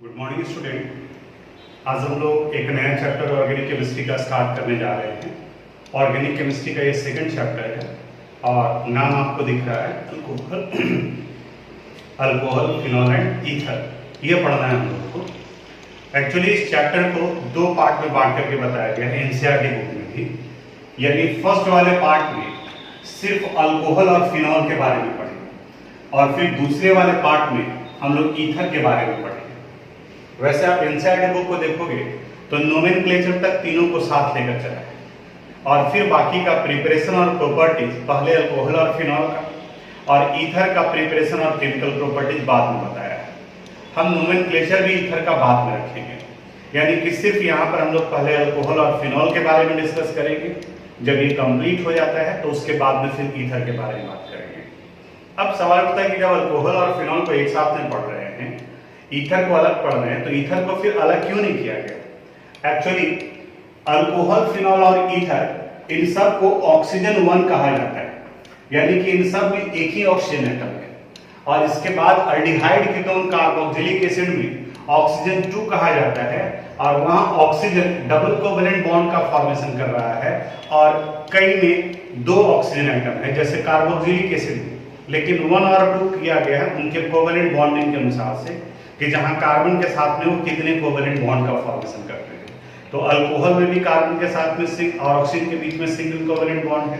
Good morning student. आज हम लोग एक नया चैप्टर ऑर्गेनिक केमिस्ट्री का स्टार्ट करने जा रहे हैं। ऑर्गेनिक केमिस्ट्री का ये सेकंड चैप्टर है और नाम आपको दिख रहा है अल्कोहल, फिनॉल एंड ईथर। ये पढ़ना है हम लोग को। एक्चुअली इस चैप्टर को दो पार्ट में बांट करके बताया गया है एनसीईआरटी बुक में भी। यानी फर्स्ट वाले पार्ट में सिर्फ अल्कोहल और फिनॉल के बारे में पढ़ेंगे और फिर दूसरे वाले पार्ट में हम लोग ईथर के बारे में पढ़ेंगे। वैसे आप एनसीईआरटी बुक को देखोगे तो नोमेनक्लेचर तक तीनों को साथ लेकर चला है और फिर बाकी का प्रिपरेशन और प्रॉपर्टीज पहले अल्कोहल और फिनॉल का और ईथर का प्रिपरेशन और केमिकल प्रॉपर्टीज बाद में बताया है। हम नोमेनक्लेचर भी ईथर का बाद में रखेंगे, यानी कि सिर्फ यहाँ पर हम लोग पहले अल्कोहल और फिनॉल के बारे में डिस्कस करेंगे। जब ये कंप्लीट हो जाता है तो उसके बाद में फिर ईथर के बारे में बात करेंगे। अब सवाल उठता है कि जब अल्कोहल और फिनॉल को एक साथ में पढ़ रहे हैं, ईथर को अलग पढ़ रहे हैं, तो ईथर को फिर अलग क्यों नहीं किया गया? एक्चुअली अल्कोहल, फिनॉल और ईथर इन सब को ऑक्सीजन 1 कहा जाता है, यानी कि इन सब में एक ही ऑक्सीजन एटम है। और इसके बाद अल्डिहाइड कीटोन कार्बोक्सिलिक एसिड में ऑक्सीजन 2 कहा जाता है और वहां ऑक्सीजन डबल कोवेलेंट बॉन्ड का फॉर्मेशन कर रहा है और कई में 2 ऑक्सीजन एटम है जैसे कार्बोक्सिलिक एसिड में, लेकिन 1 और 2 किया गया है उनके कोवेलेंट बॉन्डिंग के अनुसार से कि जहां कार्बन के साथ में वो कितने कोवेलेंट बॉन्ड का फॉर्मेशन करते हैं। तो अल्कोहल में भी कार्बन के साथ में और ऑक्सीजन के बीच में सिंगल कोवेलेंट बॉन्ड है,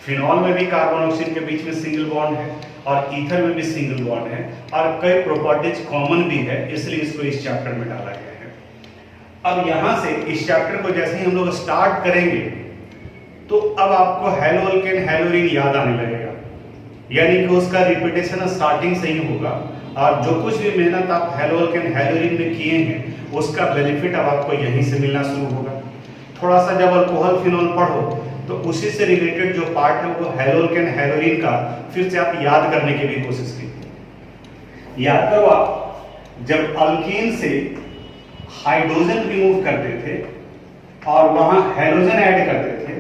फिनॉल में भी कार्बन ऑक्सीजन के बीच में सिंगल बॉन्ड है और ईथर में भी सिंगल बॉन्ड है और कई प्रॉपर्टीज कॉमन भी है, इसलिए इसको इस चैप्टर में डाला गया है। अब यहां से इस चैप्टर को जैसे ही हम लोग स्टार्ट करेंगे तो अब आपको हैलोअल्केन हैलोरिन याद आने लगेगा, यानी कि उसका रिपीटेशन स्टार्टिंग से ही होगा और जो कुछ भी मेहनत आप हैलोअल्केन हैलोरिन में किए हैं उसका बेनिफिट अब आपको यहीं से मिलना शुरू होगा। थोड़ा सा जब अल्कोहल फिनॉल पढ़ो तो उसी से रिलेटेड जो पार्ट है वो हैलोअल्केन हैलोरिन का फिर से आप याद करने की भी कोशिश कीजिए। याद करो, आप जब अल्कीन से हाइड्रोजन रिमूव करते थे और वहां हैलोजन ऐड करते थे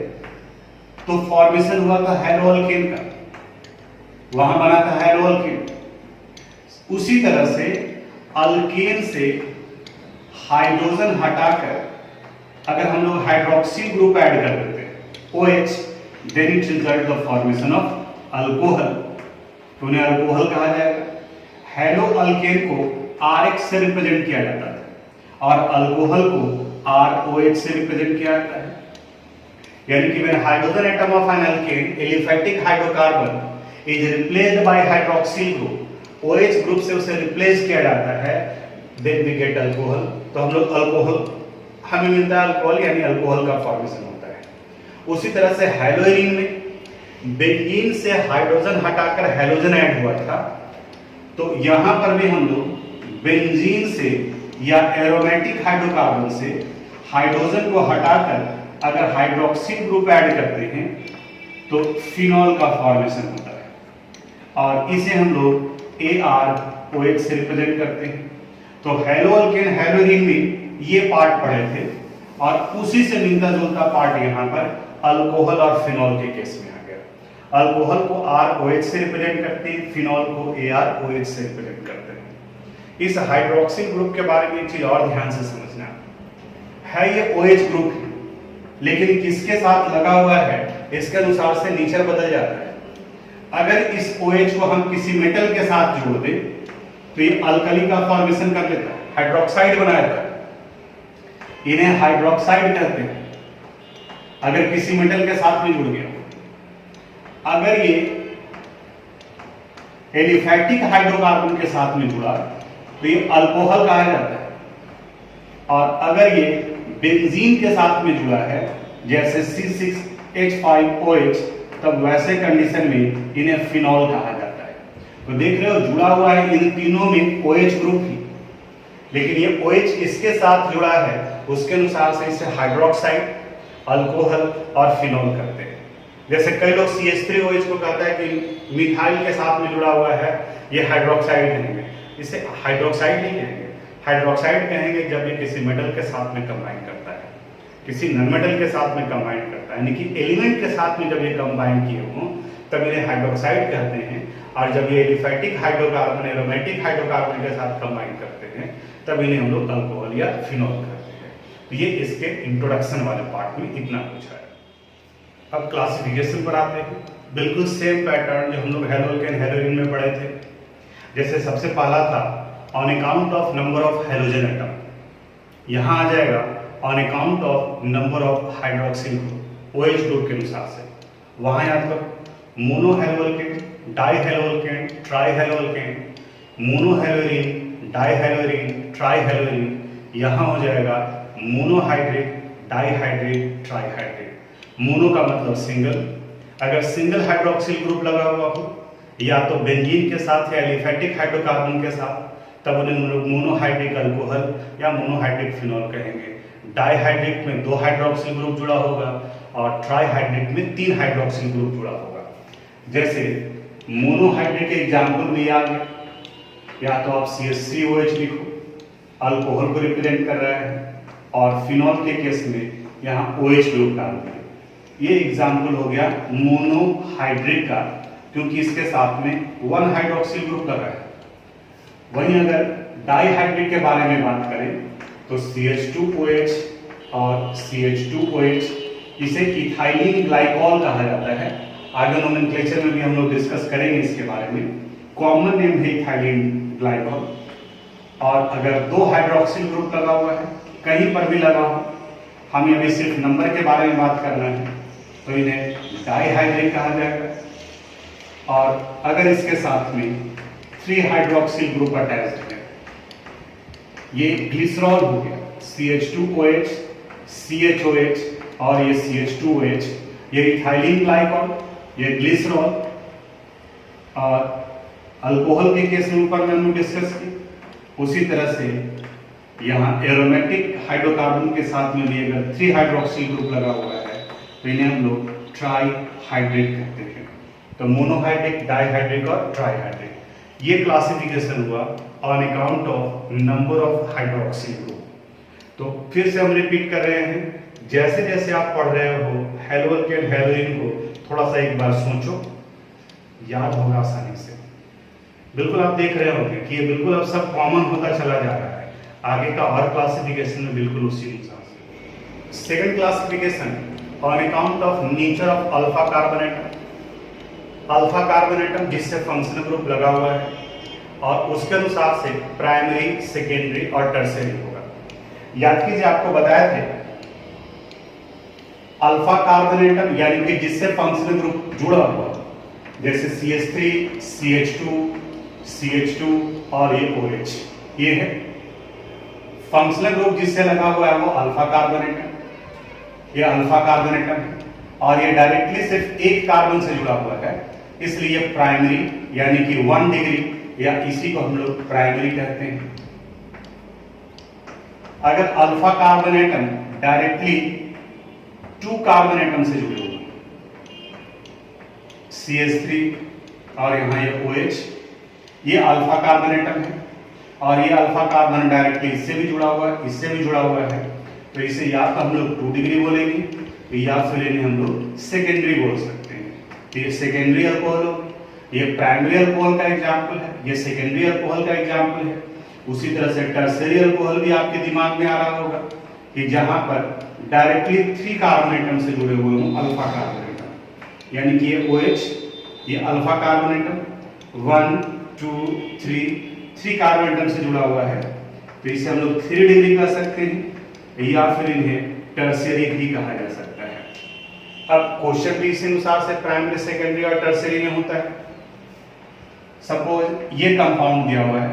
तो फॉर्मेशन हुआ था हैलोअल्केन का, वहां बना था हैलोअल्केन। उसी तरह से अल्केन से हाइड्रोजन हटाकर अगर हम लोग हाइड्रोक्सिल ग्रुप ऐड कर देते OH, then it result the formation of alcohol, तो उन्हें अल्कोहल कहा जाएगा। हैलो अल्केन को RH से रिप्रेजेंट किया जाता है और अल्कोहल को ROH से रिप्रेजेंट किया जाता है। यानी कि when hydrogen atom of an alkane, aliphatic hydrocarbon is replaced by hydroxyl group, OH group से उसे रिप्लेस किया जाता है, then we get alcohol। तो हम लोग अल्कोहल हमें मिलता है अल्कोहल, यानी अल्कोहल का फॉर्मेशन होता है। उसी तरह से हैलोइरिन में बेंजीन से हाइड्रोजन हटाकर हैलोजन ऐड हुआ था, तो यहां पर भी हम लोग बेंजीन से या एरोमेटिक हाइड्रोकार्बन से हाइड्रोजन को हटाकर अगर हाइड्रोक्सिल ग्रुप ऐड करते हैं तो फिनॉल का फॉर्मेशन होता है और इसे हम लोग AROH से रिप्रेजेंट करते हैं। तो हैलोअल्केन हैलोरिन में ये पार्ट पढ़े थे और उसी से मिलता जुलता पार्ट यहाँ पर अल्कोहल और फिनॉल के केस में आ गया। अल्कोहल को ROH से रिप्रेजेंट करते हैं, फिनॉल को AROH से रिप्रेजेंट करते हैं। इस हाइड्रोक्सिल ग्रुप के बारे में एक चीज और ध्यान से समझना है, ये OH ग्रुप है लेकिन किसके साथ लगा हुआ है इसके अनुसार से नेचर बदल जाता है। अगर इस OH को हम किसी मेटल के साथ जोड़ दें तो ये अल्कली का फॉर्मेशन कर लेता है, हाइड्रोक्साइड बना देता है, इन्हें हाइड्रोक्साइड कहते हैं। अगर किसी मेटल के साथ में जुड़ गया, अगर ये एलिफैटिक हाइड्रोकार्बन के साथ में जुड़ा तो ये अल्कोहल कहा जाता है और अगर ये बेंजीन के साथ में जुड़ा है जैसे C6H5OH तब वैसे कंडीशन में इन्हें फिनॉल कहा जाता है। तो देख रहे हो जुड़ा हुआ है इन तीनों में OH ग्रुप ही, लेकिन ये OH इसके साथ जुड़ा है उसके अनुसार से इसे हाइड्रोक्साइड, अल्कोहल और फिनॉल करते हैं। जैसे कई लोग CH3OH को कहता है कि मिथाइल के साथ में जुड़ा हुआ है, ये हाइड्रोक्साइड कहेंगे, इसे हाइड्रोक्साइड नहीं कहेंगे, हाइड्रोक्साइड कहेंगे जब ये किसी मेटल के साथ में कंबाइन करता है, किसी नॉन मेटल के साथ में कंबाइन करता है, यानी कि एलिमेंट के साथ में जब ये कंबाइन किए हों तब इन्हें हाइड्रोक्साइड कहते हैं और जब ये एलिफैटिक हाइड्रोकार्बन एरोमेटिक हाइड्रोकार्बन के साथ कंबाइन करते हैं तब इन्हें हम लोग अल्कोहल या फिनॉल कहते हैं। तो ये इसके इंट्रोडक्शन वाले पार्ट में इतना कुछ है। अब क्लासिफिकेशन पर आते हैं। बिल्कुल सेम पैटर्न जो हम लोग हेलोल्केन हेलोइन में पढ़े थे। जैसे सबसे पहला था on account of number of halogen atom, यहाँ आ जाएगा on account of number of hydroxyl group OH group के अनुसार से। वहाँ याद करो mono haloalkane, di haloalkane, tri haloalkane, mono haloarene, di haloarene, tri haloarene. यहाँ हो जाएगा मोनोहाइड्रिक, डाईहाइड्रिक, ट्राईहाइड्रिक। मोनो का मतलब सिंगल, अगर सिंगल हाइड्रोक्सिल ग्रुप लगा हुआ हो या तो बेंजीन के साथ या एलिफैटिक हाइड्रोकार्बन के साथ, तब उन्हें हम लोग मोनोहाइड्रिक अल्कोहल या मोनोहाइड्रिक फिनॉल कहेंगे। डाईहाइड्रिक में 2 हाइड्रोक्सिल ग्रुप जुड़ा होगा और ट्राईहाइड्रिक में 3 हाइड्रोक्सिल ग्रुप जुड़ा होगा। जैसे मोनोहाइड्रिक के एग्जाम्पल में याद है, या तो आप CH3OH लिखो, अल्कोहल को रिप्रेजेंट कर रहा है, और फिनॉल के केस में यहाँ OH ग्रुप डाल दें। ये एग्जाम्पल हो गया मोनोहाइड्रिक का, क्योंकि इसके साथ में 1 हाइड्रोक्सिल ग्रुप लगा है। वहीं अगर डाईहाइड्रिक के बारे में बात करें तो CH2OH और CH2OH, इसे इथाइलिन ग्लाइकॉल कहा जाता है। आगे नोमेनक्लेचर में भी हम लोग डिस्कस करेंगे इसके बारे में। कॉमन नेम है इथाइलिन ग्लाइकॉल। और अगर 2 हाइड्रोक्सिल ग्रुप लगा हुआ है, कहीं पर भी लगा हो, हमें अभी सिर्फ नंबर के बारे में बात करना है, तो इन्हें डाईहाइड्रिक कहा जाएगा। और अगर इसके साथ में 3 हाइड्रोक्सिल ग्रुप अटैच्ड है, ये ग्लिसरॉल हो गया, CH2OH, CHOH और ये CH2OH, ये इथाइलिन ग्लाइकॉल, ये ग्लिसरॉल। और अल्कोहल के केस में ऊपर में हमने डिस्कस की, उसी तरह से यहाँ एरोमेटिक हाइड्रोकार्बन के साथ में भी अगर 3 हाइड्रोक्सिल ग्रुप लगा हुआ है तो इन्हें हम लोग ट्राईहाइड्रिक कहते हैं। तो मोनोहाइड्रिक, डाईहाइड्रिक और ट्राईहाइड्रिक, ये क्लासिफिकेशन हुआ on account of number of hydroxyl group. तो फिर से हम रिपीट कर रहे हैं, जैसे जैसे आप पढ़ रहे हो हेलोल्केन हेलोइन को थोड़ा सा एक बार सोचो, याद होगा आसानी से। बिल्कुल आप देख रहे होंगे कि ये बिल्कुल अब सब कॉमन होता चला जा रहा है। आगे का और क्लासिफिकेशन में बिल्कुल उसी अनुसार से। Second classification on account of nature of alpha carbon atom. Alpha carbon atom जिससे फंक्शनल ग्रुप लगा हुआ है, और उसके अनुसार से प्राइमरी, सेकेंडरी और टर्शियरी होगा। याद कीजिए, आपको बताया थे अल्फा कार्बन एटम यानी कि जिससे फंक्शनल ग्रुप जुड़ा हुआ, जैसे CH3, CH2, CH2 और ये OH, ये है फंक्शनल ग्रुप जिससे लगा हुआ है वो अल्फा कार्बन एटम, ये अल्फा कार्बन एटम है। और ये डायरेक्टली सिर्फ एक कार्बन से जुड़ा हुआ है, इसलिए प्राइमरी यानी कि 1 डिग्री, या इसी को हम लोग प्राइमरी कहते हैं। अगर alpha carbon atom directly 2 carbon atom से जुड़े हुए, CH3 और यहाँ ये OH, ये अल्फा कार्बन एटम है। और ये अल्फा कार्बन डायरेक्टली इससे भी जुड़ा हुआ है, इससे भी जुड़ा हुआ है, तो इसे या तो हम लोग 2 डिग्री बोलेंगे, तो या फिर इन्हें हम लोग सेकेंडरी बोल सकते हैं। तो ये सेकेंडरी अल्कोहल हो, ये प्राइमरी अल्कोहल का एग्जाम्पल है, ये सेकेंडरी अल्कोहल का एग्जाम्पल है। उसी तरह से टर्शियरी अल्कोहल भी आपके दिमाग में आ रहा होगा कि जहां पर डायरेक्टली 3 कार्बन एटम से जुड़े हुए हों, अल्फा कार्बन एटम, यानी कि ये OH, ये alpha carbon atom 1 2 3 carbon atom से जुड़ा हुआ है, तो इसे हम लोग 3 डिग्री कह सकते हैं, या फिर इन्हें टर्शियरी भी कहा जा सकता है। अब क्वेश्चन भी इसी अनुसार से प्राइमरी, सेकेंडरी और टर्शियरी में होता है। सपोज ये कंपाउंड दिया हुआ है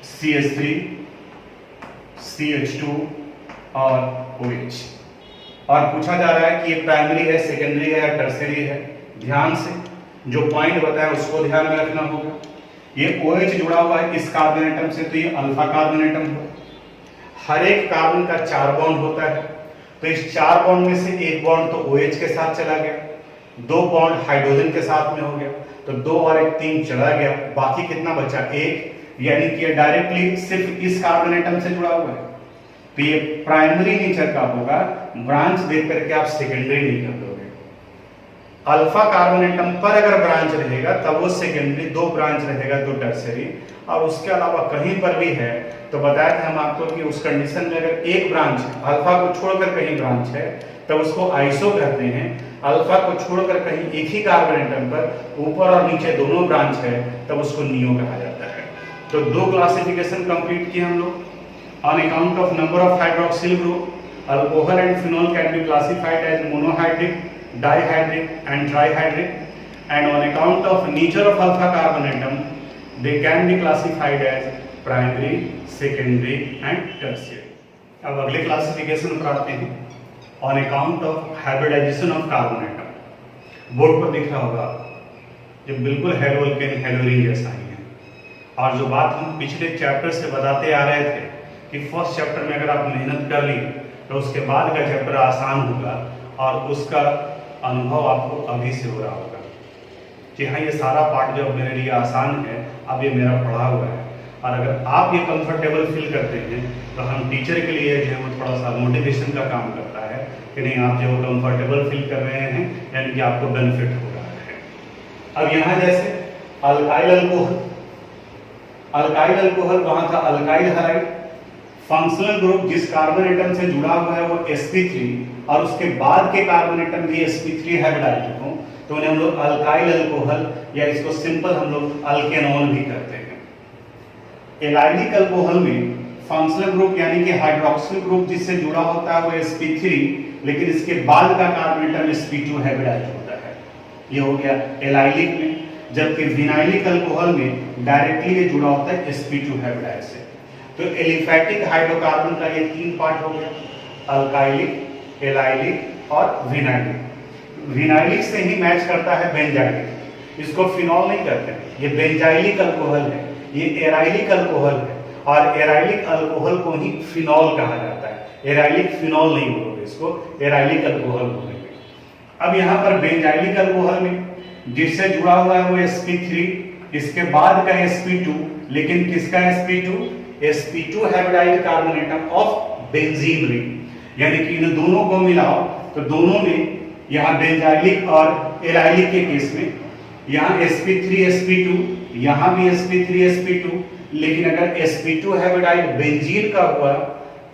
CH3, CH2 और OH, और पूछा जा रहा है कि ये प्राइमरी है, सेकेंडरी है या टर्शियरी है। ध्यान से जो पॉइंट बताया उसको ध्यान में रखना होगा। ये OH जुड़ा हुआ है इस कार्बन एटम से, तो ये अल्फा कार्बन एटम है। हर एक कार्बन का 4 बॉन्ड होता है, तो इस 4 बॉन्ड में से एक बॉन्ड तो OH के साथ चला गया, 2 बॉन्ड हाइड्रोजन के साथ में हो गया, तो 2 और 1 3 चला गया, बाकी कितना बचा 1, यानी कि ये डायरेक्टली सिर्फ इस कार्बन एटम से जुड़ा हुआ है, तो ये प्राइमरी नेचर का होगा। ब्रांच देख करके आप सेकेंडरी नहीं कर दोगे। अल्फा कार्बन एटम पर अगर ब्रांच रहेगा तब वो सेकेंडरी, 2 ब्रांच रहेगा तो टर्शियरी, और उसके अलावा कहीं पर भी है तो बताया था हम आपको कि उस कंडीशन में अगर एक ब्रांच अल्फा को छोड़कर कहीं ब्रांच है तब उसको आइसो कहते हैं। अल्फा को छोड़कर कहीं एक ही कार्बन एटम पर ऊपर और नीचे दोनों ब्रांच है तब उसको नियो कहा जाता है। तो 2 क्लासिफिकेशन कंप्लीट किए हम लोग। On account of number of hydroxyl group, alcohol and phenol can be classified as monohydric, dihydric and trihydric, and on account of nature of alpha carbon atom they can be classified as primary, secondary and tertiary. अब अगले classification पर आते हैं। on account of hybridization of carbon atom, board पर दिख रहा होगा ये बिल्कुल हेलोल्केन हेलोरिन जैसा ही है। और जो बात हम पिछले चैप्टर से बताते आ रहे थे कि फर्स्ट चैप्टर में अगर आप मेहनत कर ली तो उसके बाद का चैप्टर आसान होगा, और उसका अनुभव आपको अभी से हो रहा होगा कि हाँ ये सारा पार्ट जो मेरे लिए आसान है अब ये मेरा पढ़ा हुआ है। और अगर आप ये कंफर्टेबल फील करते हैं तो हम टीचर के लिए जो है वो थोड़ा सा मोटिवेशन का काम करता है कि नहीं आप जो कंफर्टेबल फील कर रहे हैं यानी कि आपको बेनिफिट हो रहा है। अब यहाँ जैसे अल्काइल अल्कोहल, अल्काइल अल्कोहल वहाँ था अल्काइल हैलाइड, फंक्शनल ग्रुप जिस कार्बन एटम से जुड़ा हुआ है वो sp3 और उसके बाद के कार्बन एटम भी sp3 हाइब्रिडाइज्ड हो तो उन्हें हम लोग अल्काइल अल्कोहल या इसको सिंपल हम लोग अल्केनॉल भी करते हैं। एलाइलिक अल्कोहल में फंक्शनल ग्रुप यानी कि हाइड्रोक्सिल ग्रुप जिससे जुड़ा होता है वो sp3, लेकिन इसके बाद का कार्बन एटम sp2 हाइब्रिडाइज्ड होता है। ये हो गया एलाइलिक में, जबकि विनाइलिक अल्कोहल में डायरेक्टली ये जुड़ा होता है sp2 हाइब्रिडाइड से। तो एलिफैटिक हाइड्रोकार्बन का ये 3 पार्ट हो गया, अल्काइलिक, एलाइलिक और विनाइलिक। विनाइलिक से ही मैच करता है बेंजाइलिक, इसको फिनॉल नहीं करते हैं, ये बेंजाइलिक अल्कोहल है, ये एराइलिक अल्कोहल है, और एराइलिक अल्कोहल को ही फिनॉल कहा जाता है। एराइलिक फिनॉल नहीं बोलोगे, इसको एराइलिक अल्कोहल बोलेंगे। अब यहाँ पर बेंजाइलिक अल्कोहल में जिससे जुड़ा हुआ है वो sp3, इसके बाद का sp2, लेकिन किसका sp2? sp2 hybridised carbon atom of benzene ring, यानी कि इन दोनों को मिलाओ तो दोनों में यहाँ बेंजाइलिक और एलाइलिक के केस में यहाँ sp3 sp2, यहाँ भी sp3 sp2, लेकिन अगर sp2 हाइब्रिडाइज्ड बेंजीन का हुआ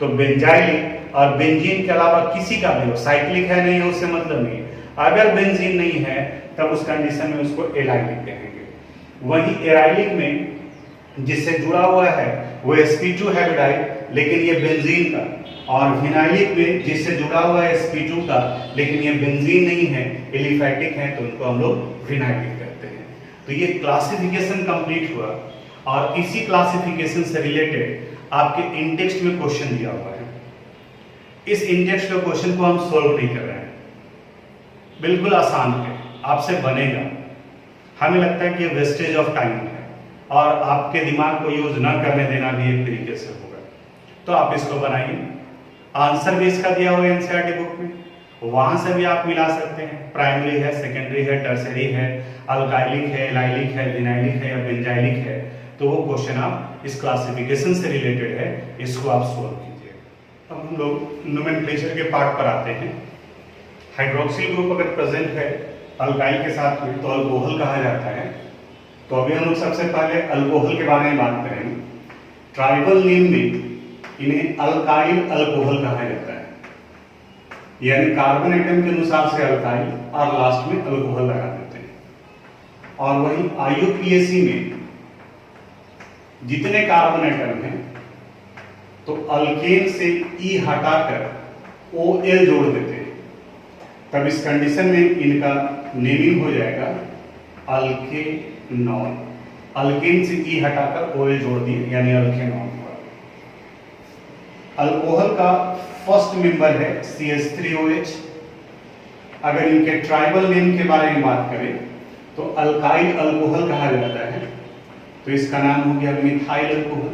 तो बेंजाइलिक और बेंजीन के अलावा किसी का भी हो, साइक्लिक है नहीं है उससे मतलब नहीं है, अगर बेंजीन नहीं है तब उस कंडीशन में उसको एलाइलिक कहेंगे। वहीं एराइलिक में जिससे जुड़ा हुआ है वो sp2 हाइब्रिडाइड लेकिन ये बेंजीन का, और विनाइलिक में जिससे जुड़ा हुआ है sp2 का लेकिन ये बेंजीन नहीं है, एलिफैटिक है, तो उनको हम लोग विनाइलिक कहते हैं। तो ये क्लासिफिकेशन कंप्लीट हुआ, और इसी क्लासिफिकेशन से रिलेटेड आपके इंटेक्स्ट में क्वेश्चन दिया हुआ है। इस इंटेक्स्ट के क्वेश्चन को हम सोल्व नहीं कर रहे हैं, बिल्कुल आसान है, आपसे बनेगा। हमें लगता है कि वेस्टेज ऑफ टाइम है और आपके दिमाग को यूज ना करने देना भी एक तरीके से होगा, तो आप इसको बनाइए। आंसर भी इसका दिया हुआ है एनसीईआरटी बुक में, वहां से भी आप मिला सकते हैं, प्राइमरी है, सेकेंडरी है, टर्शियरी है, अल्काइलिक है, एलाइलिक है, विनाइलिक है या बेंजाइलिक है, तो वो क्वेश्चन आप इस क्लासिफिकेशन से रिलेटेड है, इसको आप सोल्व कीजिए। अब हम लोग नोमेनक्लेचर के पार्ट पर आते हैं। हाइड्रोक्सिल ग्रुप अगर प्रेजेंट है अल्काइल के साथ में तो अल्कोहल कहा जाता है। तो अभी हम लोग सबसे पहले अल्कोहल के बारे में बात करेंगे। ट्राइबल नेम में इन्हें अल्काइल अल्कोहल कहा जाता है, यानी कार्बन एटम के अनुसार से अल्काइल और लास्ट में अल्कोहल लगा देते हैं। और वही IUPAC में जितने कार्बन एटम हैं तो अल्केन से E हटाकर OL जोड़ देते हैं, तब इस कंडीशन में इनका नेमिंग हो जाएगा अल्केनॉल। अल्केन से E हटाकर OL जोड़ दिए यानी अल्केनॉल। अल्कोहल का फर्स्ट मेंबर है CH3OH। अगर इनके ट्राइबल नेम के बारे में बात करें तो अल्काइल अल्कोहल कहा जाता है, तो इसका नाम हो गया मिथाइल अल्कोहल।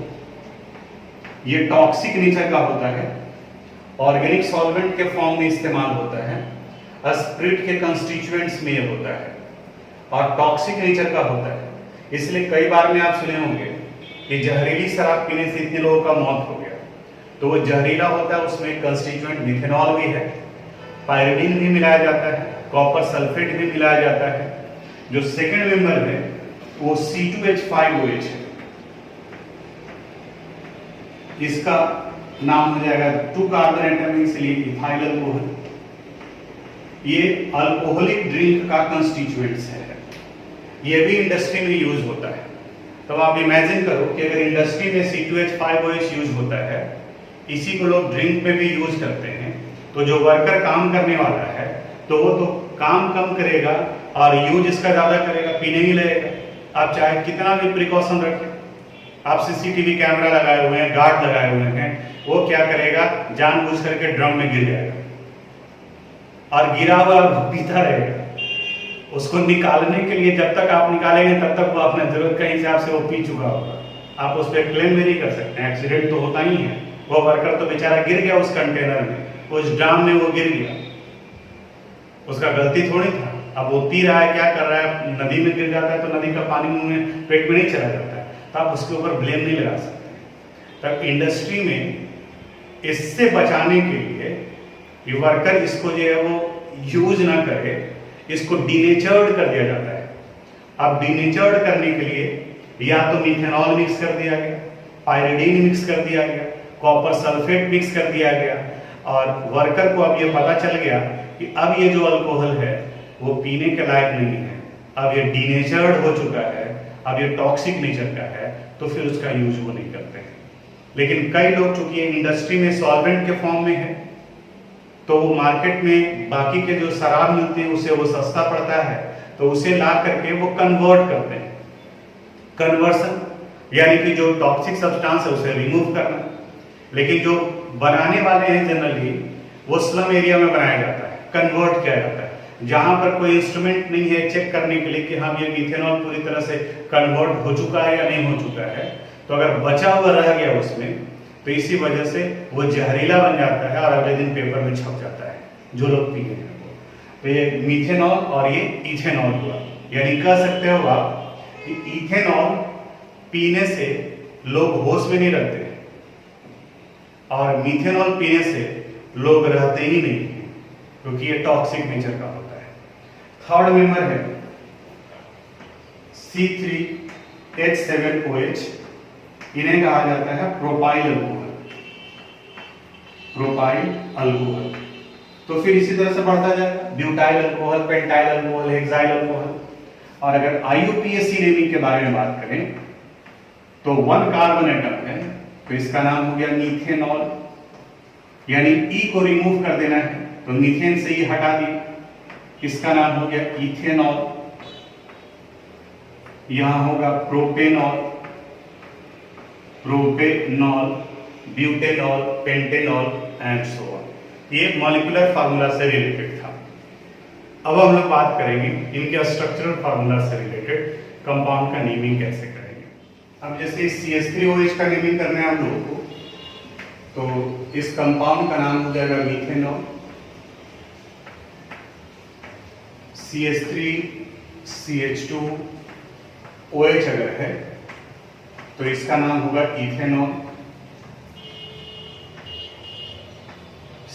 ये टॉक्सिक नेचर का होता है, ऑर्गेनिक सॉल्वेंट के फॉर्म में इस्तेमाल होता है, स्पिरिट के कंस्टिट्यूएंट्स में ये होता है, और टॉक्सिक नेचर का होता है। इसलिए कई बार में आप सुने होंगे कि जहरीली शराब पीने से इतने लोगों का मौत हो गया, तो वो जहरीला होता है, उसमें कंस्टिट्यूएंट मिथेनॉल भी है, पायरिडीन भी मिलाया जाता है, कॉपर सल्फेट भी मिलाया जाता है। जो सेकंड मेंबर है वो C2H5OH है, इसका नाम हो जाएगा 2 कार्बन एटम, इसलिए इथाइल अल्कोहल। ये अल्कोहलिक ड्रिंक का कंस्टिट्यूएंट्स है, ये भी इंडस्ट्री में यूज होता है। तो आप इमेजिन करो कि अगर इंडस्ट्री में C2H5OH यूज होता है, इसी को लोग ड्रिंक में भी यूज करते हैं, तो जो वर्कर काम करने वाला है तो वो तो काम कम करेगा और यूज इसका ज्यादा करेगा, पीने ही लगेगा। आप चाहे कितना भी प्रिकॉशन रखें, आप सीसीटीवी कैमरा लगाए हुए हैं, गार्ड लगाए हुए हैं, वो क्या करेगा, जानबूझ करके ड्रम में गिर जाएगा और गिरा हुआ पीता रहेगा। उसको निकालने के लिए जब तक आप निकालेंगे तब तक वो अपने जरूरत के हिसाब से वो पी चुका होगा। आप उस पर क्लेम भी नहीं कर सकते, एक्सीडेंट तो होता ही है। वो वर्कर तो बेचारा गिर गया उस कंटेनर में, उस ड्राम में वो गिर गया, उसका गलती थोड़ी था। अब वो पी रहा है, क्या कर रहा है, नदी में गिर जाता है तो नदी का पानी मुंह में पेट में नहीं चला जाता है, तो आप उसके ऊपर ब्लेम नहीं लगा सकते। तब इंडस्ट्री में इससे बचाने के लिए वर्कर इसको जो है वो यूज ना करे, इसको डीनेचर्ड कर दिया जाता है। अब डीनेचर्ड करने के लिए या तो मिथेनॉल मिक्स कर दिया गया, पायरिडीन मिक्स कर दिया गया, कॉपर सल्फेट मिक्स कर दिया गया, और वर्कर को अब ये पता चल गया कि अब ये जो अल्कोहल है वो पीने के लायक नहीं है, अब ये डीनेचर्ड हो चुका है, अब ये टॉक्सिक नेचर का है, तो फिर उसका यूज वो नहीं करते हैं। लेकिन कई लोग चूंकि इंडस्ट्री में सॉल्वेंट के फॉर्म में है, तो वो मार्केट में बाकी के जो शराब मिलते हैं उससे वो सस्ता पड़ता है, तो उसे ला करके वो कन्वर्ट करते हैं। कन्वर्सन यानी कि जो टॉक्सिक सब्सटेंस है उसे रिमूव करना। लेकिन जो बनाने वाले हैं जनरली वो स्लम एरिया में बनाया जाता है, कन्वर्ट किया जाता है, जहां पर कोई इंस्ट्रूमेंट नहीं है चेक करने के लिए कि हाँ ये मिथेनॉल पूरी तरह से कन्वर्ट हो चुका है या नहीं हो चुका है। तो अगर बचा हुआ रह गया उसमें, तो इसी वजह से वो जहरीला बन जाता है और अगले दिन पेपर में छप जाता है, जो लोग पी गए हैं वो। तो ये मिथेनॉल और ये इथेनॉल हुआ, यानी कह सकते हो आप कि इथेनॉल पीने से लोग होश में नहीं रहते और मिथेनॉल पीने से लोग रहते ही नहीं, क्योंकि ये टॉक्सिक नेचर का होता है। थर्ड मेंबर है C3H7OH, इन्हें कहा जाता है प्रोपाइल अल्कोहल। प्रोपाइल अल्कोहल तो फिर इसी तरह से बढ़ता जाएगा, butyl alcohol, pentyl alcohol, hexyl alcohol. और अगर IUPAC नेमिंग के बारे में बात करें तो 1 कार्बन एटम है, तो इसका नाम हो गया मीथेनॉल, यानी ई को रिमूव कर देना है, तो मीथेन से ही हटा दिया, इसका नाम हो गया इथेनॉल। यहां होगा propanol, propanol, butanol, pentanol and so on. ये मॉलिक्यूलर फार्मूला से रिलेटेड था। अब हम लोग बात करेंगे इनके स्ट्रक्चरल फार्मूला से रिलेटेड कंपाउंड का नेमिंग कैसे करेंगे। अब जैसे CH3OH का नेमिंग करना है हम लोगों को, तो इस कंपाउंड का नाम हो जाएगा मीथेनॉल। CH3 CH2 OH अगर है तो इसका नाम होगा ethanol.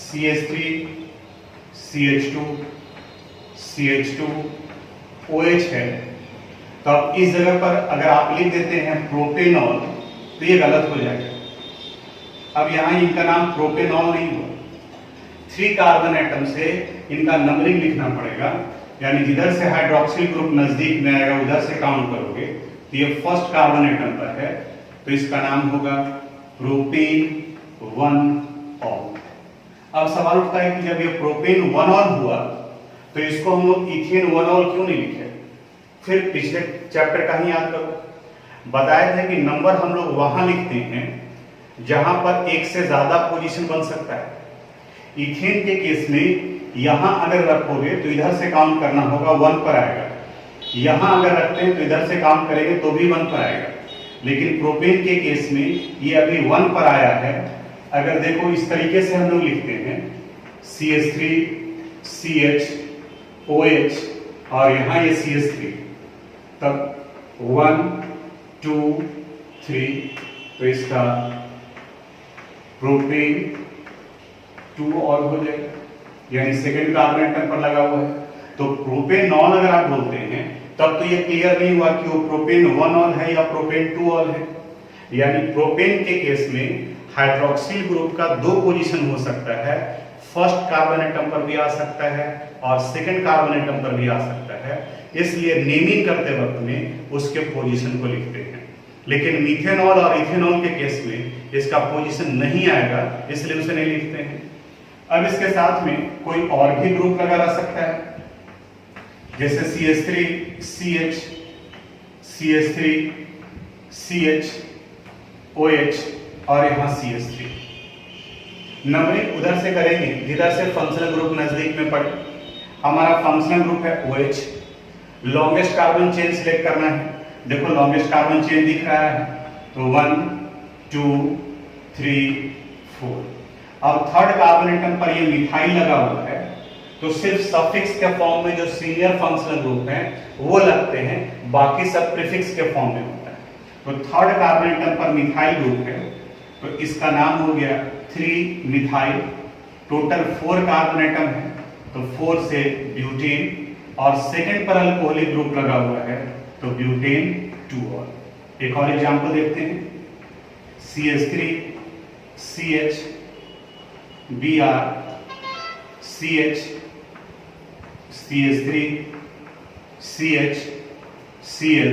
CH3 CH2 CH2 OH है, तो अब इस जगह पर अगर आप लिख देते हैं प्रोपेनॉल तो ये गलत हो जाएगा। अब यहां इनका नाम प्रोपेनॉल नहीं हुआ, 3 कार्बन एटम से इनका नंबरिंग लिखना पड़ेगा, यानी जिधर से हाइड्रोक्सिल ग्रुप नजदीक में आएगा उधर से काउंट करोगे, तो ये फर्स्ट कार्बन एटम पर है, तो इसका नाम होगा प्रोपेन 1ऑल। अब सवाल उठता है कि जब ये प्रोपेन 1ऑल हुआ तो इसको हम लोग इथेन 1ऑल क्यों नहीं लिखे। फिर पिछले चैप्टर का ही याद करो, बताया था कि नंबर हम लोग वहां लिखते हैं जहां पर एक से ज्यादा पोजीशन बन सकता है। इथेन के केस में यहां अगर रखोगे तो इधर से काउंट करना होगा, 1 पर आएगा। यहां अगर रखते हैं तो इधर से काउंट करेंगे तो भी 1 पर आएगा। लेकिन प्रोपेन के केस में ये अभी 1 पर आया है। अगर देखो इस तरीके से हम लोग लिखते हैं CH3 CH OH और यहां ये CH3, तब 1 2 3, तो इसका प्रोपेन 2 और हो जाएगा, यानी सेकेंड कार्बन एटम पर लगा हुआ है। तो प्रोपेनॉल अगर आप बोलते हैं तब तो ये क्लियर नहीं हुआ कि वो प्रोपेन 1 ऑल है या प्रोपेन 2 ऑल है। यानी प्रोपेन के केस में हाइड्रोक्सिल ग्रुप का दो पोजीशन हो सकता है, फर्स्ट कार्बन एटम पर भी आ सकता है और सेकंड कार्बन एटम पर भी आ सकता है। इसलिए नेमिंग करते वक्त में उसके पोजीशन को लिखते हैं। लेकिन मीथेनॉल और इथेनॉल के केस में इसका पोजीशन नहीं आएगा, इसलिए उसे नहीं लिखते हैं। अब इसके साथ में कोई और भी ग्रुप लगा रह सकता है, जैसे CH3 CH, CH3 CH OH और यहां CH3। नंबरिंग उधर से करेंगे जिधर से फंक्शनल ग्रुप नजदीक में पड़े। हमारा फंक्शनल ग्रुप है OH। Longest carbon chain select करना है। देखो लॉन्गेस्ट कार्बन चेन दिख रहा है, तो 1 2 3 4। अब थर्ड कार्बन एटम पर ये मिथाइल लगा हुआ है, तो सिर्फ सफिक्स के फॉर्म में जो सीनियर फंक्शनल ग्रुप है वो लगते हैं, बाकी सब प्रीफिक्स के फॉर्म में होता है। तो थर्ड कार्बन एटम पर मिथाइल ग्रुप है, तो इसका नाम हो गया 3 मिथाइल। टोटल 4 कार्बन एटम है, तो 4 से ब्यूटेन, और सेकंड पर अल्कोहलिक ग्रुप लगा हुआ है, तो ब्यूटेन 2 ऑल। एक और एग्जांपल देखते हैं, CH3 CH Br CH CH3 CH Cl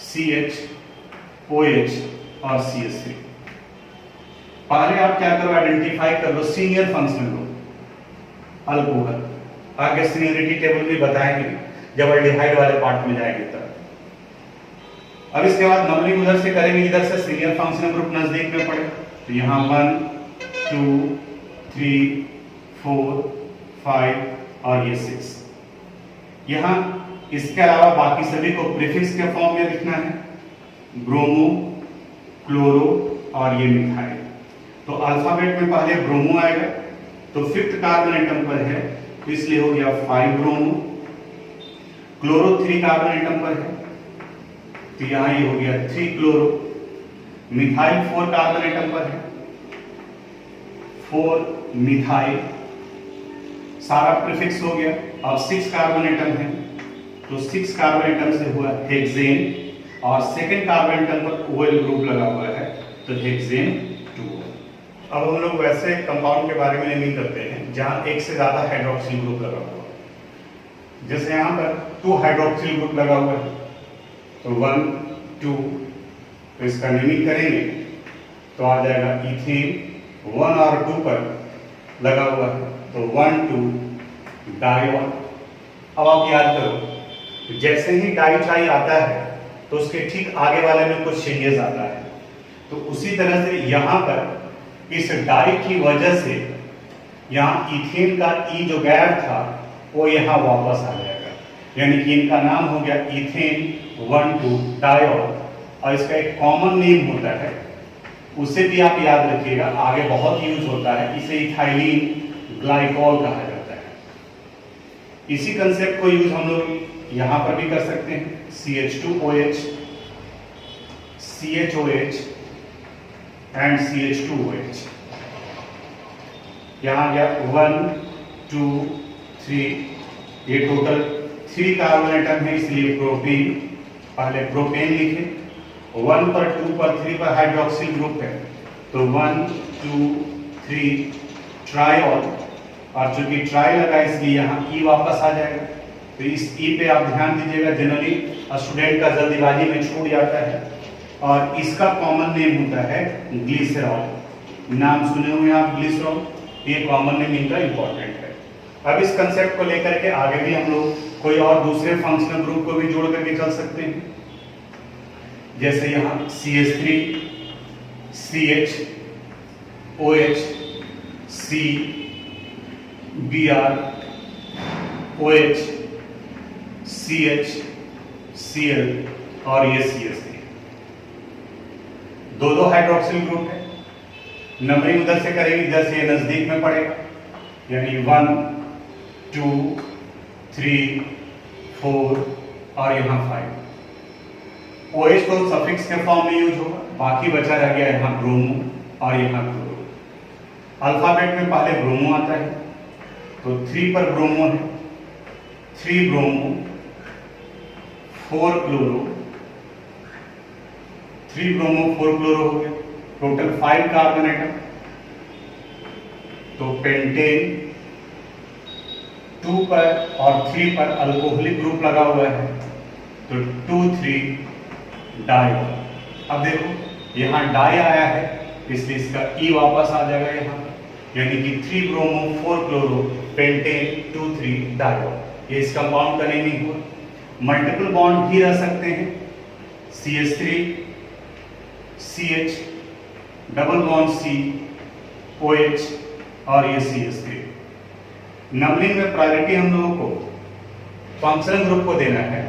CH OH और CH3। पहले आप क्या करो, आइडेंटिफाई कर लो सीनियर फंक्शनल ग्रुप अल्कोहल। आगे सीनियरिटी टेबल भी बताएंगे जब एल्डिहाइड वाले पार्ट में जाएंगे तब। अब इसके बाद नंबरिंग उधर से करेंगे जिधर से सीनियर फंक्शनल ग्रुप नजदीक में पड़े। तो यहाँ 1 2 3 4 5 और ये 6। यहाँ इसके अलावा बाकी सभी को प्रीफिक्स के फॉर्म में लिखना है, ब्रोमो, क्लोरो और ये मिथाइल। तो अल्फाबेट में पहले ब्रोमो आएगा, तो 5th कार्बन एटम पर है, तो इसलिए हो गया 5 ब्रोमो। क्लोरो 3 कार्बन एटम पर है, तो यहां ये हो गया 3 क्लोरो। मिथाइल 4 कार्बन एटम पर है, 4 मिथाइल। सारा प्रीफिक्स हो गया। अब 6 कार्बन एटम है, तो 6 कार्बन एटम से हुआ हेक्सेन, और सेकंड कार्बन एटम पर OL ग्रुप लगा हुआ है, तो हेक्सेन 2। अब हम लोग वैसे कंपाउंड के बारे में नेमिंग करते हैं जहां एक से ज्यादा हाइड्रोक्सिल ग्रुप लगा हुआ है। जैसे यहां पर 2 हाइड्रोक्सिल ग्रुप लगा हुआ है, तो 1 2, तो इसका नेमिंग करेंगे तो आ जाएगा इथेन। 1 और 2 पर लगा हुआ है, तो 1 2 डाइऑल। अब आप याद करो, जैसे ही डाइट्राई आता है तो उसके ठीक आगे वाले में कुछ चेंजेस आता है, तो उसी तरह से यहाँ पर इस डाई की वजह से यहाँ इथेन का ई जो गैप था वो यहाँ वापस आ जाएगा, यानी कि इनका नाम हो गया इथेन 1 2 डाइऑल। और इसका एक कॉमन नेम होता है, उसे भी आप याद रखिएगा, आगे बहुत यूज होता है, इसे इथाइलिन ग्लाइकॉल कहा जाता है। इसी कंसेप्ट को यूज हम लोग यहाँ पर भी कर सकते हैं, CH2OH CHOH एंड CH2OH। यहाँ गया 1 2 3, ये टोटल 3 कार्बन एटम है, इसलिए प्रोपेन। पहले प्रोपेन लिखे, 1 पर 2 पर 3 पर हाइड्रोक्सिल ग्रुप है, तो 1 2 3 ट्राइऑल, और चूंकि ट्राई लगा इसलिए यहाँ ई वापस आ जाएगा। तो इस ई पे आप ध्यान दीजिएगा, जनरली स्टूडेंट का जल्दीबाजी में छूट जाता है। और इसका कॉमन नेम होता है ग्लिसरॉल। नाम सुने हुए आप ग्लिसरॉल, ये कॉमन नेम इनका इंपॉर्टेंट है। अब इस कंसेप्ट को लेकर के आगे भी हम लोग कोई और दूसरे फंक्शनल ग्रुप को भी जोड़ करके चल सकते हैं। जैसे यहाँ CH3 CH OH C Br OH CH Cl और ये CH3। दो हाइड्रोक्सिल ग्रुप है। नंबरिंग उधर से करेंगे इधर से नजदीक में पड़ेगा, यानी 1 2 3 4 और यहाँ 5। OH तो सफिक्स के फॉर्म में यूज होगा, बाकी बचा रह गया यहाँ ब्रोमो और यहाँ क्लोरो। अल्फाबेट में पहले ब्रोमो आता है, तो 3 पर ब्रोमो है, 3 ब्रोमो 4 क्लोरो, 3 ब्रोमो 4 क्लोरो हो गया, टोटल 5 कार्बन एटम। तो पेंटेन 2 पर और 3 पर अल्कोहलिक ग्रुप लगा हुआ है, तो 2,3 डाई। अब देखो यहाँ डाई आया है इसलिए इसका ई वापस आ जाएगा यहाँ, यानी कि 3 ब्रोमो 4 क्लोरो पेंटेन 2,3 डाई। ये इस कंपाउंड का नेमिंग हुआ। मल्टीपल बॉन्ड भी रह सकते हैं, CH3 CH, double bond C OH और ये CH3। नंबरिंग में प्रायोरिटी हम लोगों को फंक्शनल ग्रुप को देना है,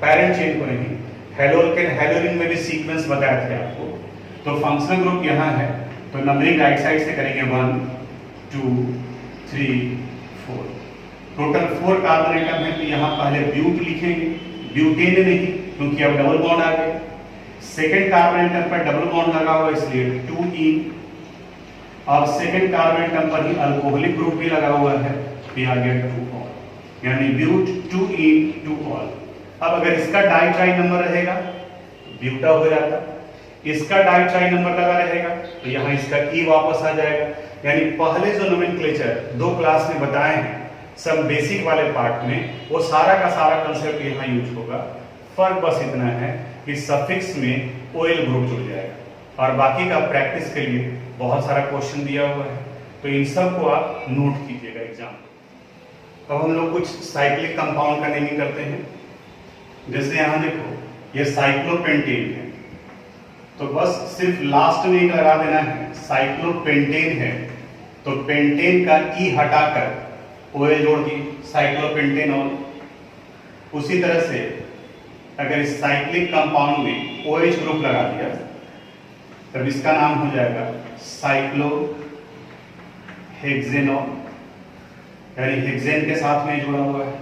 पैरेंट चेन को नहीं। हेलोल्केन हेलोरिन में भी सीक्वेंस बताए थे आपको। तो फंक्शनल ग्रुप यहाँ है, तो नंबरिंग राइट साइड से करेंगे 1 2 3 4। टोटल 4 कार्बन एटम है, तो यहाँ पहले ब्यूट लिखेंगे, ब्यूटेन नहीं क्योंकि अब डबल बॉन्ड आ गया। सेकेंड कार्बन एटम पर डबल बॉन्ड लगा हुआ इसलिए 2 इन। अब सेकेंड कार्बन एटम पर ही अल्कोहलिक ग्रुप भी लगा हुआ है, तो आ गया 2 ऑल, यानी ब्यूट 2 इन 2 ऑल। अब अगर इसका डाई ट्राई नंबर रहेगा ब्यूटा हो जाता, इसका डाई ट्राई नंबर लगा रहेगा तो यहाँ इसका ई वापस आ जाएगा। यानी पहले जो नोमेनक्लेचर 2 क्लास में बताए हैं सब बेसिक वाले पार्ट में, वो सारा का सारा कंसेप्ट यहाँ यूज होगा। फर्क बस इतना है कि सफिक्स में ओएल ग्रुप जुड़ जाएगा और बाकी का प्रैक्टिस के लिए बहुत सारा क्वेश्चन दिया हुआ है, तो इन सब को आप नोट कीजिएगा एग्जाम। अब हम लोग कुछ साइक्लिक कंपाउंड का नेमिंग करते हैं। जैसे यहाँ देखो ये साइक्लोपेंटेन है, तो बस सिर्फ लास्ट में एक लगा देना है, साइक्लोपेंटेन है तो पेंटेन का ई हटाकर ओएल जोड़ दी, साइक्लोपेंटेनॉल। उसी तरह से अगर इस साइक्लिक कंपाउंड में OH ग्रुप लगा दिया तब इसका नाम हो जाएगा साइक्लोहेक्सेनॉल, यानी हेक्सेन के साथ में जुड़ा हुआ है।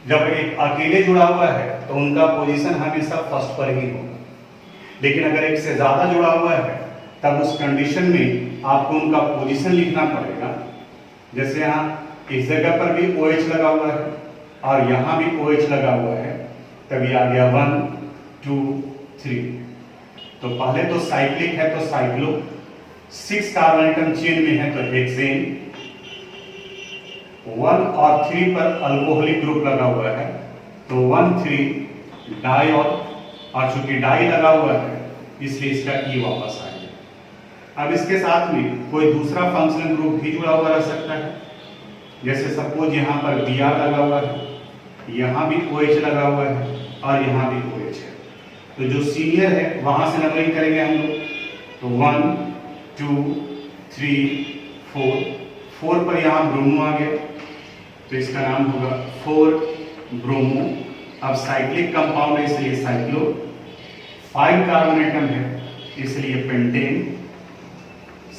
जब एक अकेले जुड़ा हुआ है तो उनका पोजीशन हमेशा फर्स्ट पर ही होगा, लेकिन अगर एक से ज्यादा जुड़ा हुआ है तब उस कंडीशन में आपको उनका पोजीशन लिखना पड़ेगा। जैसे यहाँ इस जगह पर भी OH लगा हुआ है और यहाँ भी OH लगा हुआ है, तभी आ गया 1 2 3। तो पहले तो साइक्लिक है तो साइक्लो, 6 कार्बन एटम चेन में है तो हेक्सेन, 1 और 3 पर अल्कोहलिक ग्रुप लगा हुआ है तो 1 3 डाइऑल, और चूंकि डाई लगा हुआ है इसलिए इसका ई वापस आ गया। अब इसके साथ में कोई दूसरा फंक्शनल ग्रुप भी जुड़ा हुआ रह सकता है, जैसे सपोज यहाँ पर Br लगा हुआ है, यहाँ भी OH लगा हुआ है और यहाँ भी OH है। तो जो सीनियर है वहां से नंबरिंग करेंगे हम लोग, तो 1 2 3 4। 4 पर यहाँ ब्रोमो आ गया तो इसका नाम होगा 4 ब्रोमो। अब साइक्लिक कंपाउंड है इसलिए साइक्लो, 5 कार्बन एटम है इसलिए पेंटेन,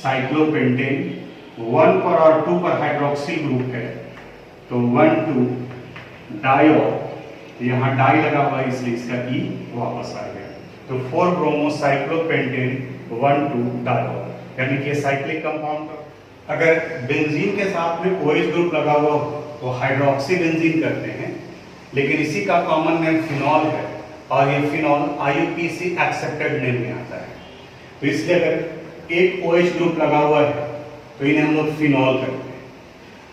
साइक्लोपेंटेन। 1 पर और 2 पर हाइड्रोक्सिल ग्रुप है तो 1 2 डाइऑल, यहाँ डाई लगा हुआ है इसलिए इसका ई वापस आ गया। तो 4 ब्रोमो साइक्लोपेंटेन 1 2 डाइऑल, यानी कि साइक्लिक कंपाउंड। अगर बेंजीन के साथ में OH ग्रुप लगा हुआ हो तो हाइड्रोक्सी बेंजीन करते हैं, लेकिन इसी का कॉमन नेम फिनॉल है और ये फिनॉल IUPAC एक्सेप्टेड नेम में आता है। तो इसलिए अगर एक OH ग्रुप लगा हुआ है तो इन्हें हम लोग फिनॉल करते हैं।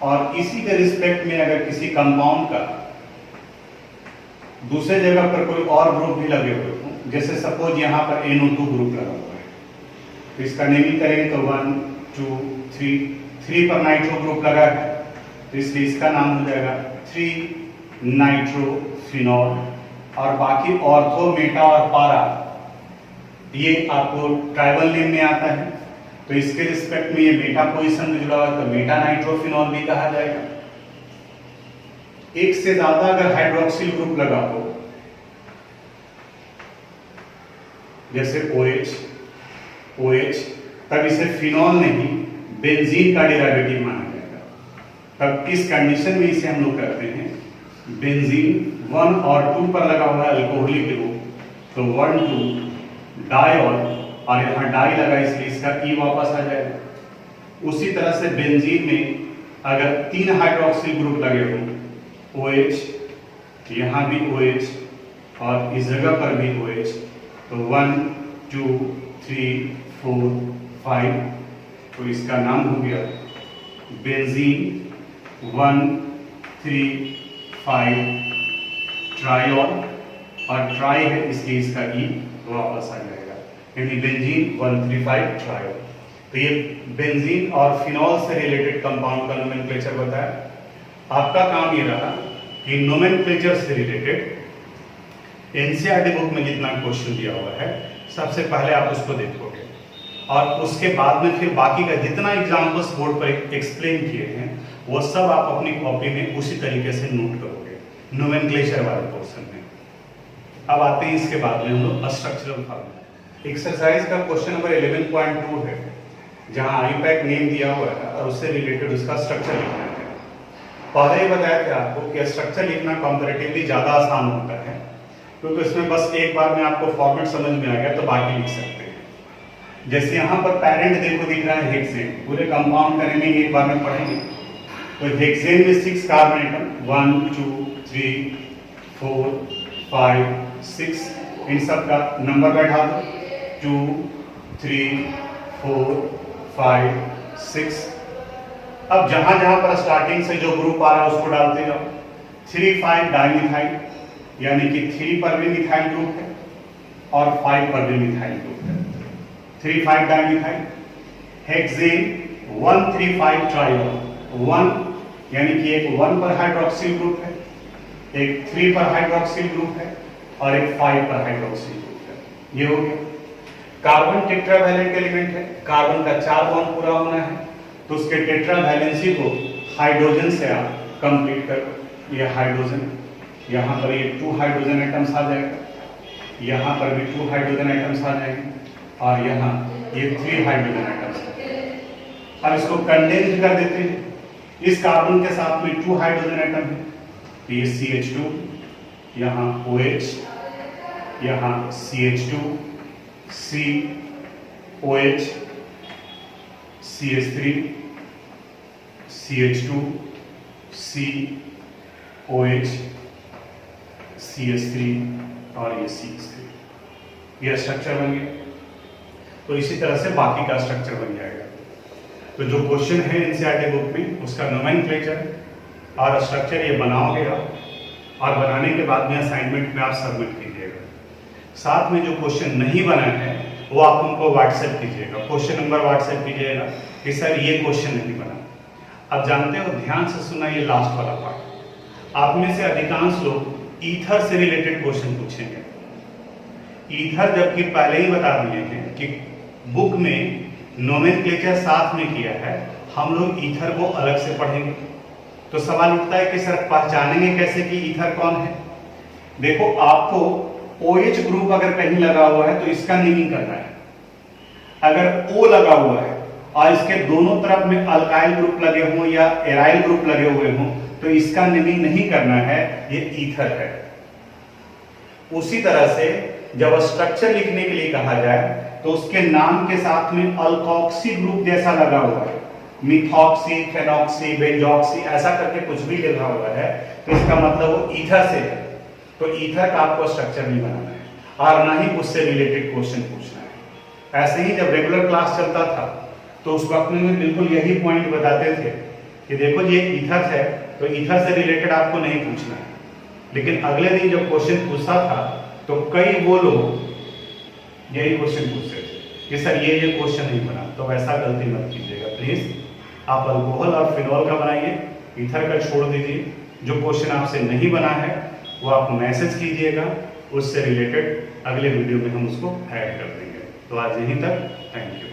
और इसी के रिस्पेक्ट में अगर किसी कंपाउंड का दूसरे जगह पर कोई और ग्रुप भी लगे हुए हो, जैसे सपोज यहाँ पर NO2 ग्रुप लगा हुआ है, तो इसका नेमिंग करेंगे तो 1 2 3 पर नाइट्रो ग्रुप लगा है तो इसलिए इसका नाम हो जाएगा 3 नाइट्रोफिनॉल। और बाकी ऑर्थो, मेटा और पारा ये आपको ट्राइबल नेम में आता है, तो इसके रिस्पेक्ट में ये मेटा पोजीशन में जुड़ा हुआ है तो मेटा नाइट्रोफिनॉल भी कहा जाएगा। एक से ज्यादा अगर हाइड्रोक्सिल ग्रुप लगा हो, जैसे OH, तब इसे फिनॉल नहीं बेंजीन का डेरिवेटिव माना जाएगा। तब इस कंडीशन में इसे हम लोग करते हैं बेंजीन 1 और 2 पर लगा हुआ है अल्कोहलिक ग्रुप तो 1 2 डाइऑल, और यहाँ डाई लगा इसलिए इसका ई वापस आ जाएगा। उसी तरह से बेंजीन में अगर 3 हाइड्रोक्सिल ग्रुप लगे हो OH, यहाँ भी OH और इस जगह पर भी OH, तो 1 2 3 4 5, तो इसका नाम हो गया बेंजीन 1 3 5 ट्राइऑल, और ट्राई है इसलिए इसका E वापस आ जाएगा, यानी बेंजीन 135 ट्राइऑल। तो ये बेंजीन और फिनॉल से रिलेटेड कंपाउंड का नोमेनक्लेचर बताया। आपका काम ये रहा कि नोमेनक्लेचर से रिलेटेड एनसीईआरटी बुक में जितना क्वेश्चन दिया हुआ है सबसे पहले आप उसको देखोगे, और उसके बाद में फिर बाकी का जितना एग्जाम्पल्स बोर्ड पर एक्सप्लेन किए हैं वो सब आप अपनी कॉपी में उसी तरीके से नोट करोगे नोमेनक्लेचर वाले पोर्शन में। अब आते हैं इसके बाद में हम लोग स्ट्रक्चरल फार्मूला। एक्सरसाइज का क्वेश्चन नंबर 11.2 है, जहां आईपैक नेम दिया हुआ है और उससे रिलेटेड उसका स्ट्रक्चर लिखना है। पहले ही बताया था आपको कि स्ट्रक्चर लिखना कंपैरेटिवली ज्यादा आसान होता है, क्योंकि इसमें बस एक बार में आपको फॉर्मेट समझ में आ गया तो बाकी लिख सकते हैं। जैसे यहाँ पर पेरेंट देखो दिख रहा है हेक्सेन, पूरे कंपाउंड का नेमिंग एक बार में पढ़ेंगे। तो हेक्सेन में 6 कार्बन एटम 1 2 3 4 5 6, इन सब का नंबर बैठा दो 2 3 4 5 6। अब जहां जहां पर स्टार्टिंग से जो ग्रुप आ रहा है उसको डालते जाओ। 3 5 डाइमिथाइल, यानी कि 3 पर भी मिथाइल ग्रुप है और 5 पर भी मिथाइल ग्रुप है। 3 5 डाइमिथाइल। हेक्सेन 1 3 5 ट्राइऑल, 1 यानी कि एक 1 पर हाइड्रोक्सिल ग्रुप है, एक 3 पर हाइड्रोक्सिल ग्रुप है और एक 5 पर हाइड्रोक्सिल ग्रुप है। ये हो गया। कार्बन टेट्रावैलेंट एलिमेंट है, कार्बन का 4 बॉन्ड पूरा होना है, तो उसके टेट्रावैलेंसी को हाइड्रोजन से आप कंप्लीट करो। ये हाइड्रोजन, यहाँ पर ये 2 हाइड्रोजन एटम्स आ जाएगा, यहाँ पर भी 2 हाइड्रोजन एटम्स आ जाएंगे और यहाँ ये 3 हाइड्रोजन एटम्स। अब इसको कंडेंस कर देते हैं। इस कार्बन के साथ में 2 हाइड्रोजन एटम है, ये CH2, यहाँ OH, यहाँ CH2 C OH CH3 CH2 C OH CH3 और ये CH3। यह स्ट्रक्चर बन गया। तो इसी तरह से बाकी का स्ट्रक्चर बन जाएगा। तो जो क्वेश्चन है एनसीईआरटी बुक में उसका नोमेनक्लेचर और स्ट्रक्चर ये बनाओगे आप, और बनाने के बाद में असाइनमेंट में आप सबमिट कीजिएगा। साथ में जो क्वेश्चन नहीं बना है वो आप उनको व्हाट्सएप कीजिएगा, क्वेश्चन नंबर व्हाट्सएप कीजिएगा कि सर ये क्वेश्चन नहीं बना। अब जानते हो, ध्यान से सुना ये लास्ट वाला पार्ट। आप में से अधिकांश लोग ईथर से रिलेटेड क्वेश्चन पूछेंगे। ईथर जबकि पहले ही बता दिए हैं कि बुक में नोमेनक्लेचर साथ में किया है, हम लोग ईथर को अलग से पढ़ेंगे। तो सवाल उठता है कि सर पहचानेंगे कैसे कि ईथर कौन है? देखो, आपको OH ग्रुप अगर कहीं लगा हुआ है तो इसका नेमिंग करना है। अगर O लगा हुआ है और इसके दोनों तरफ में अल्काइल ग्रुप लगे हों या एराइल ग्रुप लगे हुए हों तो इसका नेमिंग नहीं करना है, ये ईथर है। उसी तरह से जब स्ट्रक्चर लिखने के लिए कहा जाए तो उसके नाम के साथ में अल्कोक्सी ग्रुप जैसा लगा हुआ है, मिथॉक्सी, फेनॉक्सी, बेंजॉक्सी, ऐसा करके कुछ भी लिखा हुआ है तो इसका मतलब वो ईथर से है। तो ईथर का आपको स्ट्रक्चर नहीं बनाना है और ना ही उससे रिलेटेड क्वेश्चन पूछना है। ऐसे ही जब रेगुलर क्लास चलता था तो उस वक्त में बिल्कुल यही पॉइंट बताते थे कि देखो ये ईथर है तो ईथर से रिलेटेड आपको नहीं पूछना है। लेकिन अगले दिन जब क्वेश्चन पूछा था तो कई वो लोग यही क्वेश्चन पूछते थे कि सर ये क्वेश्चन नहीं बना। तो वैसा गलती मत कीजिएगा प्लीज। आप अल्कोहल और फिनॉल का बनाइए, ईथर का छोड़ दीजिए। जो क्वेश्चन आपसे नहीं बना है वो आप मैसेज कीजिएगा, उससे रिलेटेड अगले वीडियो में हम उसको ऐड कर देंगे। तो आज यहीं तक, थैंक यू।